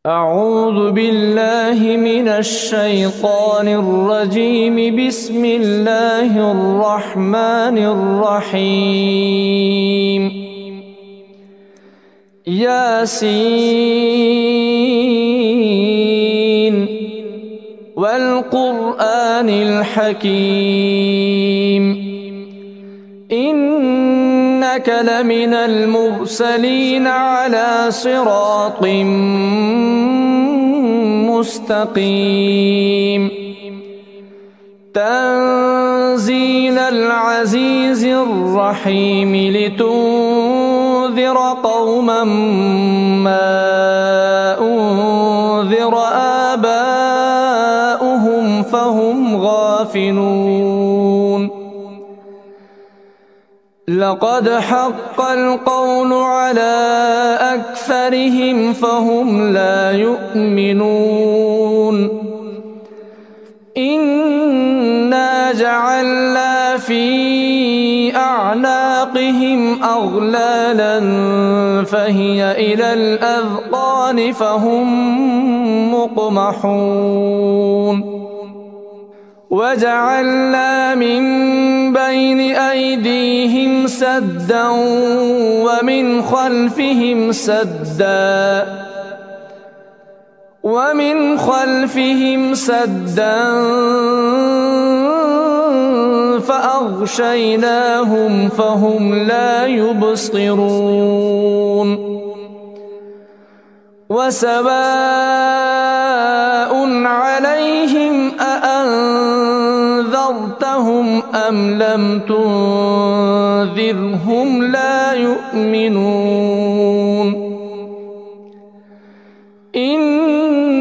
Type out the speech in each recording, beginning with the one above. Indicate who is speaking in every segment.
Speaker 1: أعوذ بالله من الشيطان الرجيم. بسم الله الرحمن الرحيم. ياسين والقرآن الحكيم إنك لمن المرسلين على صراط مستقيم تنزيل العزيز الرحيم لتنذر قوما ما أنذر آباؤهم فهم غافلون لقد حق القول على أكثرهم فهم لا يؤمنون إنا جعلنا في أعناقهم أغلالا فهي إلى الأذقان فهم مقمحون وجعلنا من بين أيديهم سدا ومن خلفهم سدا فأغشيناهم فهم لا يبصرون وسواء عليهم أأنذرتهم أم لم تنذرهم لا يؤمنون إنما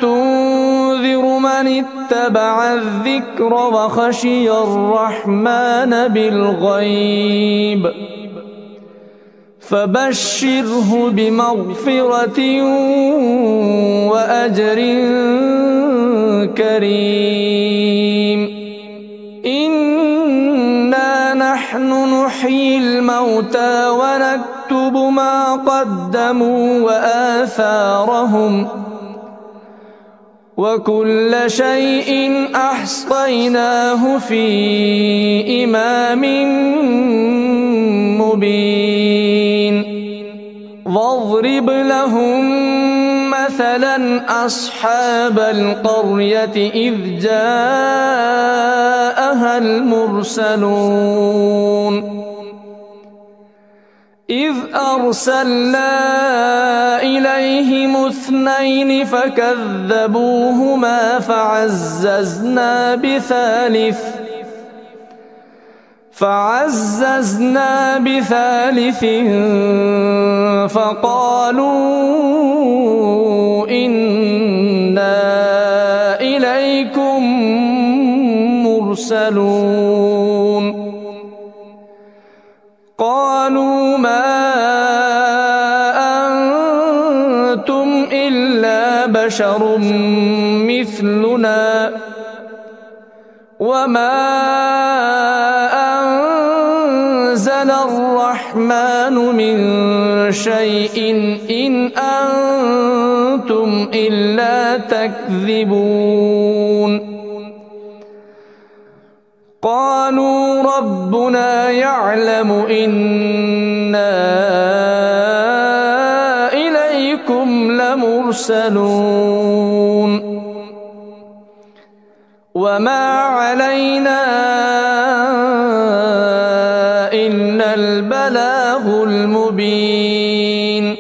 Speaker 1: تنذر من اتبع الذكر وخشي الرحمن بالغيب فبشره بمغفرة وأجر كريم إنا نحن نحيي الموتى ونكتب ما قدموا وآثارهم وكل شيء أحصيناه في إمام مبين واضرب لهم مثلا أصحاب القرية إذ جاءها المرسلون إذ أرسلنا إليهم 2 فكذبوهما فعززنا بثالث فقالوا إنا إليكم مرسلون قالوا ما أنتم إلا بشر مثلنا وما أنزل الرحمن من شيء إن أنتم إلا تكذبون قالوا ربنا يعلم إنا إليكم لمرسلون وما علينا إلا البلاغ المبين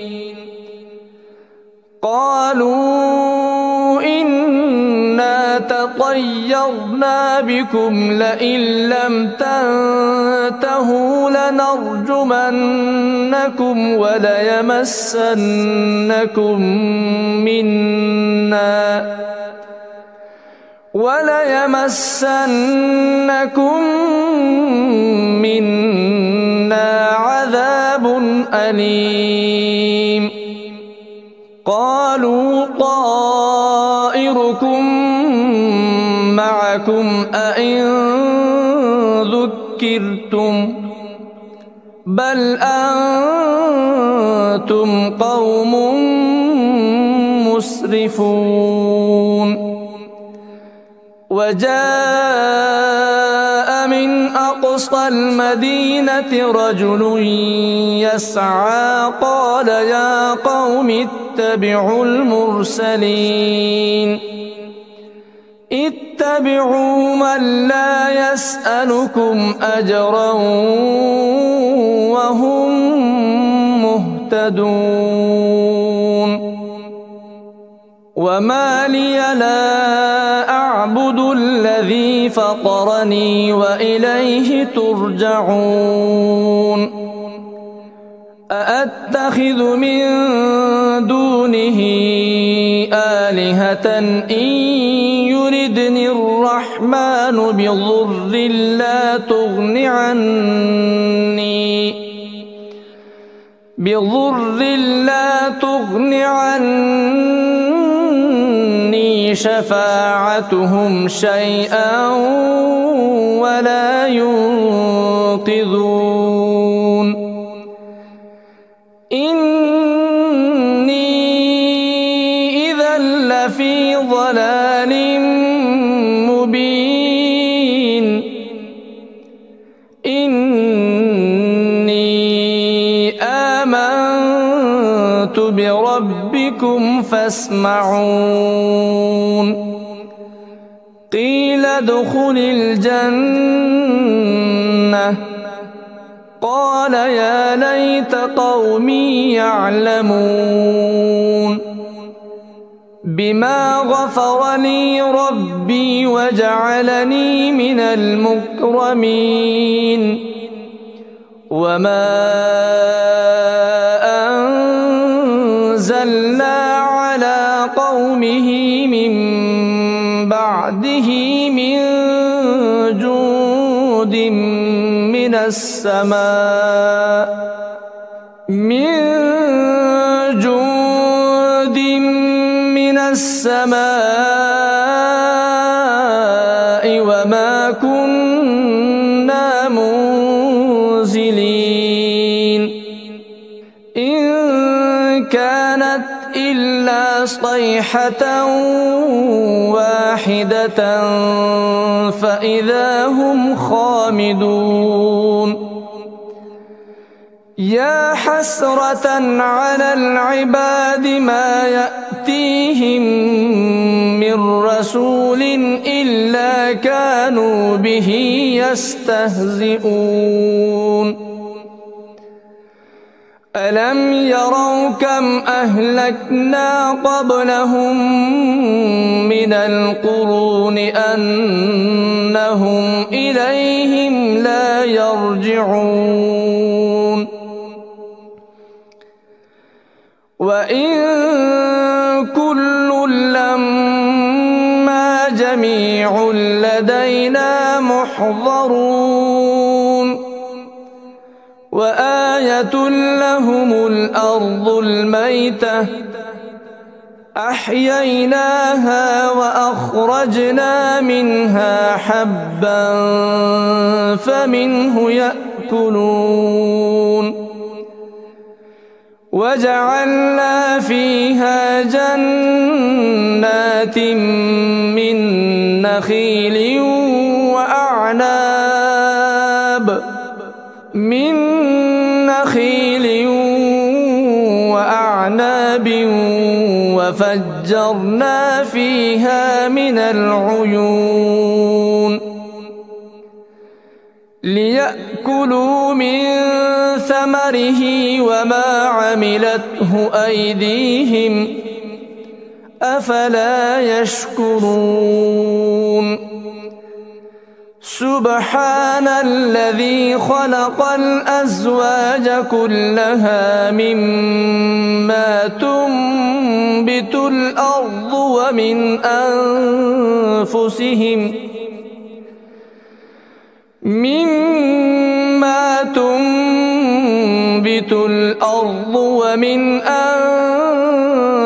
Speaker 1: قالوا إنا تطيرنا بكم لئن لم تنتهوا لنرجمنكم وليمسنكم منا عذاب أليم قالوا طائركم معكم أئن ذكرتم بل أنتم قوم مسرفون وجاء من أقصى المدينة رجل يسعى قال يا قوم اتبعوا المرسلين اتبعوا من لا يسألكم أجرا وهم مهتدون وما لي لا أعبد الذي فطرني وإليه ترجعون أأتخذ من دونه آلهة إن يردني الرحمن بضر لا تغن عني شفاعتهم شيئا ولا ينقذون إني إذا لفي ضلال مبين إني آمنت بربكم فاسمعون قيل ادخل الجنة قال يا ليت قومي يعلمون بما غفر لي ربي وجعلني من المكرمين وما أنزلنا على قومه من بعده من جود من السماء وما كنا منزلين إن كانت إلا صيحة واحدة فإذا هم خامدون يا حسرة على العباد ما يأتيهم من رسول إلا كانوا به يستهزئون ألم يروا كم أهلكنا قبلهم من القرون أنهم إليهم لا يرجعون وإن كل لما جميع لدينا محضرون وآية لهم الأرض الميتة أحييناها وأخرجنا منها حبا فمنه يأكلون وجعلنا فيها جنات من نخيل وأعناب وفجرنا فيها من العيون ليأكلوا من ثمره وما عملته أيديهم أفلا يشكرون سبحان الذي خلق الأزواج كلها مما تنبت الأرض ومن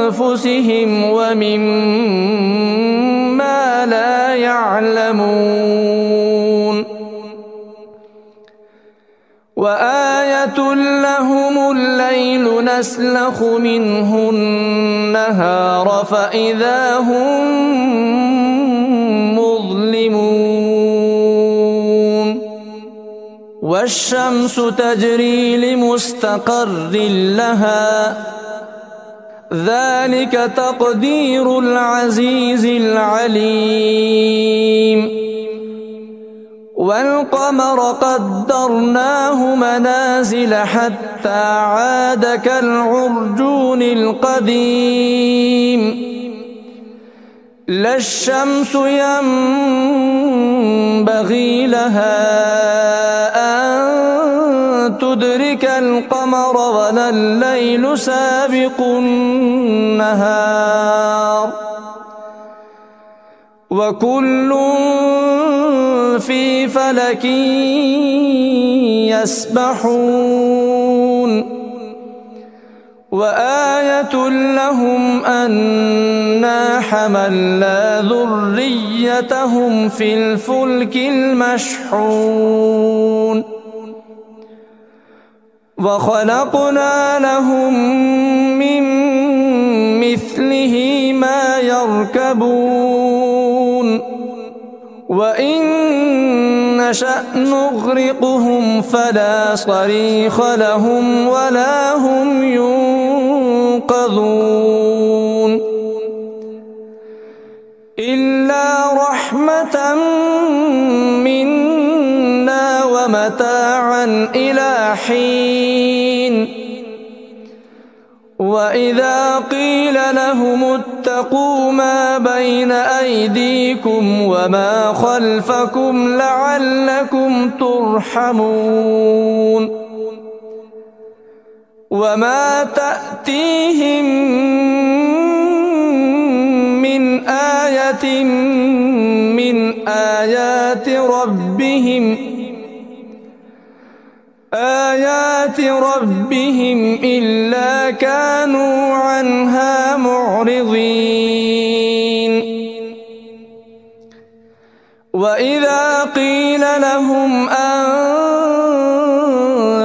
Speaker 1: أنفسهم ومما لا يعلمون وآية لهم الليل نسلخ منه النهار فإذا هم مظلمون والشمس تجري لمستقر لها ذلك تقدير العزيز العليم والقمر قدرناه منازل حتى عاد كالعرجون القديم لا الشمس ينبغي لها أن تدرك القمر ولا الليل سابق النهار وكل في فلك يسبحون وآية لهم أنا حملنا ذريتهم في الفلك المشحون وخلقنا لهم من مثله ما يركبون وإن نشأ نغرقهم فلا صريخ لهم ولا هم ينقذون إلا رحمة منا ومتاعا إلى حين وإذا قيل لهم اتقوا ما بين أيديكم وما خلفكم لعلكم ترحمون وما تأتيهم من آية من آيات ربهم إلا كانوا عنها معرضين وإذا قيل لهم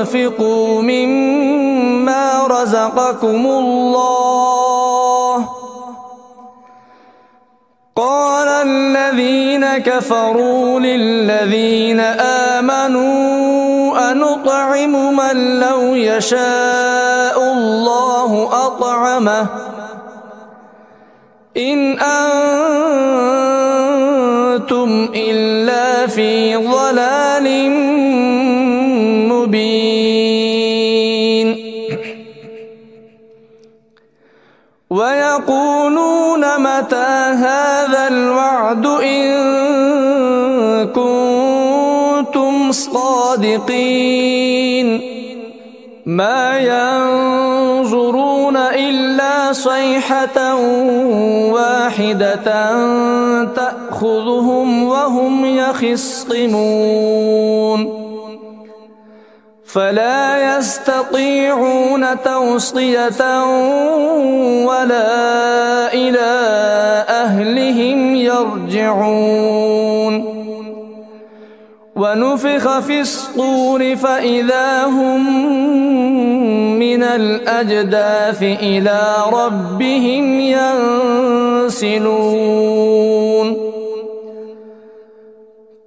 Speaker 1: أنفقوا مما رزقكم الله قال الذين كفروا للذين آمنوا أنطعم من لو يشاء الله أطعمه إن أنتم إلا في ضلال مبين ويقولون متى هذا الوعد إن كنتم صادقين ما ينظرون إلا صيحة واحدة تأخذهم وهم يخصمون فلا يستطيعون توصية ولا إلى أهلهم يرجعون ونفخ في الصور فإذا هم من الأجداث إلى ربهم ينسلون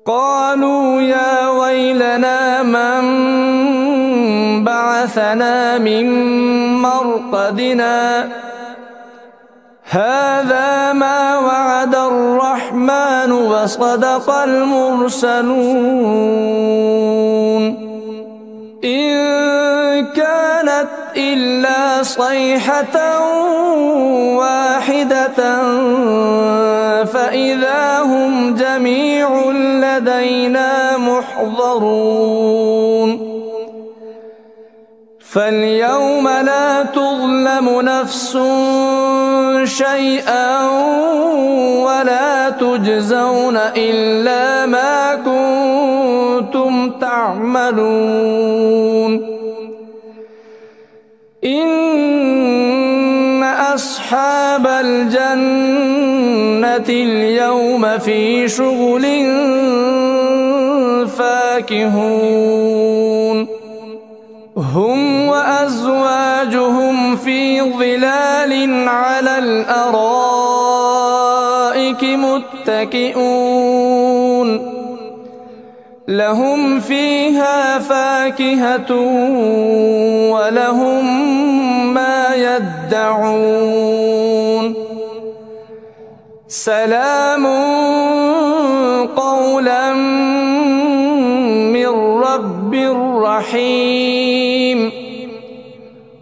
Speaker 1: قالوا يا ويلنا من بعثنا من مرقدنا هذا ما وعد الرحمن وصدق المرسلون إن كانت إلا صيحة واحدة فإذا هم جميع لدينا محضرون فاليوم لا تظلم نفس شيئا ولا تجزون إلا ما كنتم تعملون إن أصحاب الجنة اليوم في شغل فاكهون هم وأزواجهم في ظلال على الأرائك متكئون لهم فيها فاكهة ولهم ما يدعون سلام قولا من رب رحيم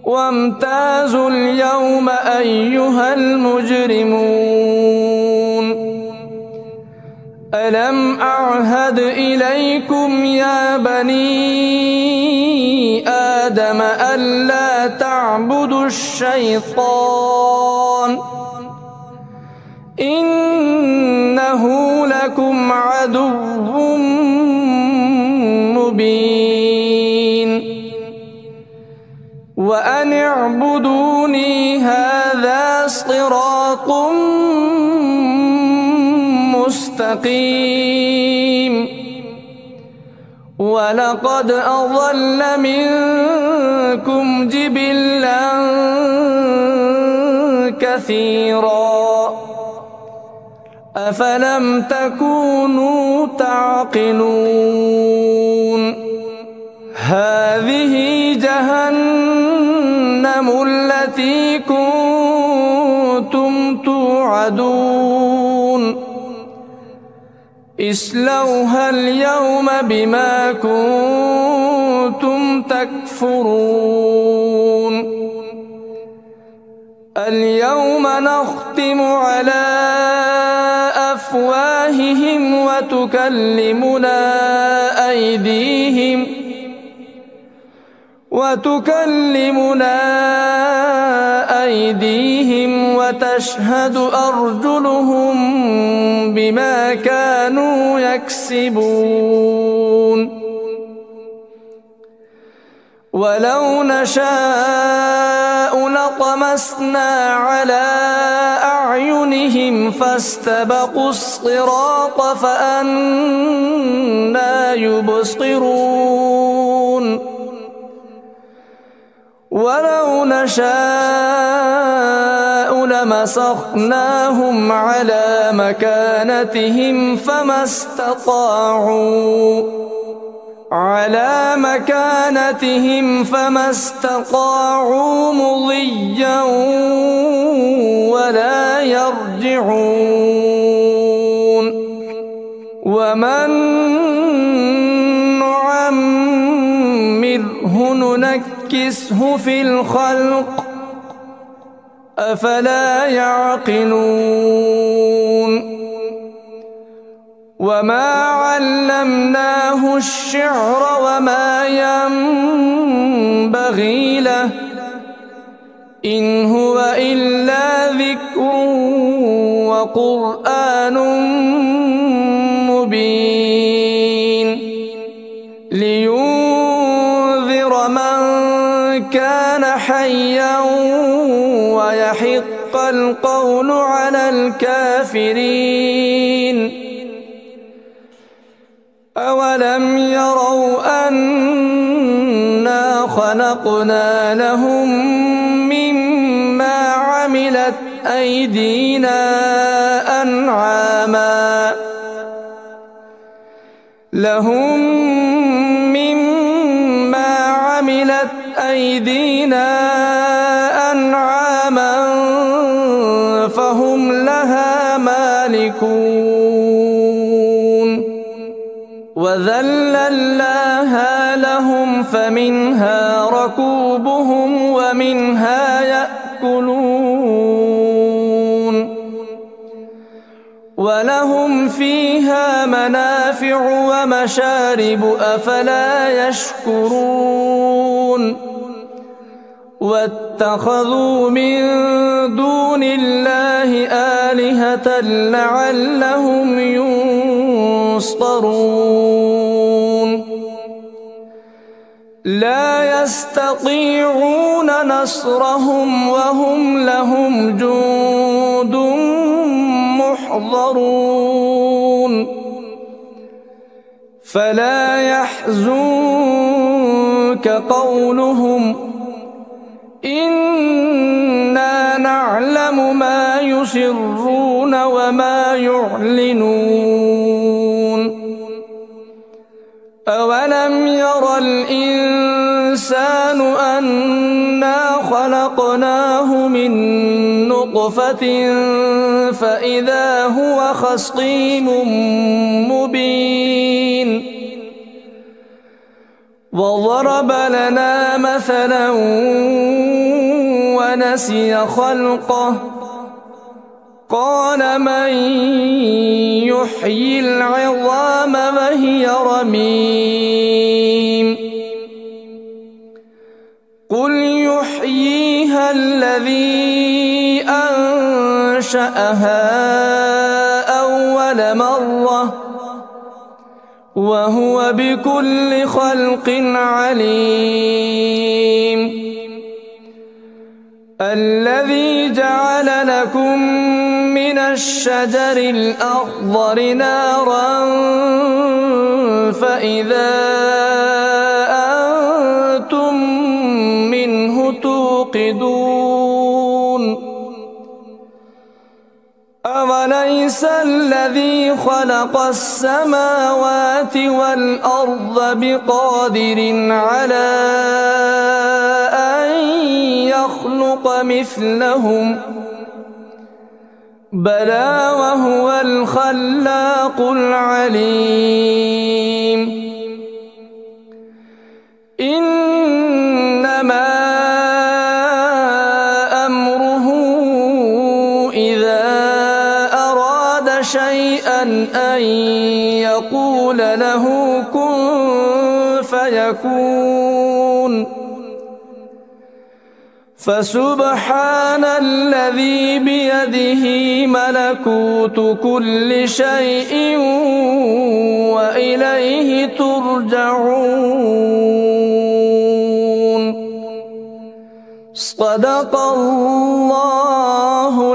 Speaker 1: وامتازوا اليوم أيها المجرمون ألم أعهد إليكم يا بني آدم ألا تعبدوا الشيطان إنه لكم عدو مبين وأن اعبدوني هذا صراط مستقيم ولقد أضل منكم جبلا كثيرا أفلم تكونوا تعقلون هذه جهنم التي كنتم توعدون اصلوها اليوم بما كنتم تكفرون اليوم نختم على أفواههم وتكلمنا أيديهم وتشهد أرجلهم بما كانوا يكسبون ولو نشاء لطمسنا على أعينهم فاستبقوا الصراط فأنى يبصرون ولو نشاء لمسخناهم على مكانتهم فما استطاعوا مضيا ولا يرجعون ومن نعمره ننكسه في الخلق أفلا يعقلون وما علمناه الشعر وما ينبغي له إن هو إلا ذكر وقرآن مبين لينذر من كان حيا ويحق القول على الكافرين أولم يروا أنا خلقنا لهم مما عملت أيدينا أنعاما فهم لها مالكون وذللناها لهم فمنها ركوبهم ومنها يأكلون ولهم فيها منافع ومشارب أفلا يشكرون واتخذوا من دون الله آلهة لعلهم ينصرون لا يستطيعون نصرهم وهم لهم جند محضرون فلا يحزنك يحزنك قولهم إنا نعلم ما يسرون وما يعلنون أولم ير الإنسان أنا خلقناه من نطفة فإذا هو خصيم مبين وضرب لنا مثلا ونسي خلقه قال من يحيي العظام وهي رميم قل يحييها الذي أنشأها أول مرة وهو بكل خلق عليم الذي جعل لكم من الشجر الأخضر نارا فإذا أنتم منه توقدون أوليس الذي خلق السماوات والأرض بقادر على أن يخلق مثلهم بلى وهو الخلاق العليم إنما أمره إذا أراد شيئا أن يقول له كن فيكون فسبحان الذي بيده ملكوت كل شيء وإليه ترجعون صدق الله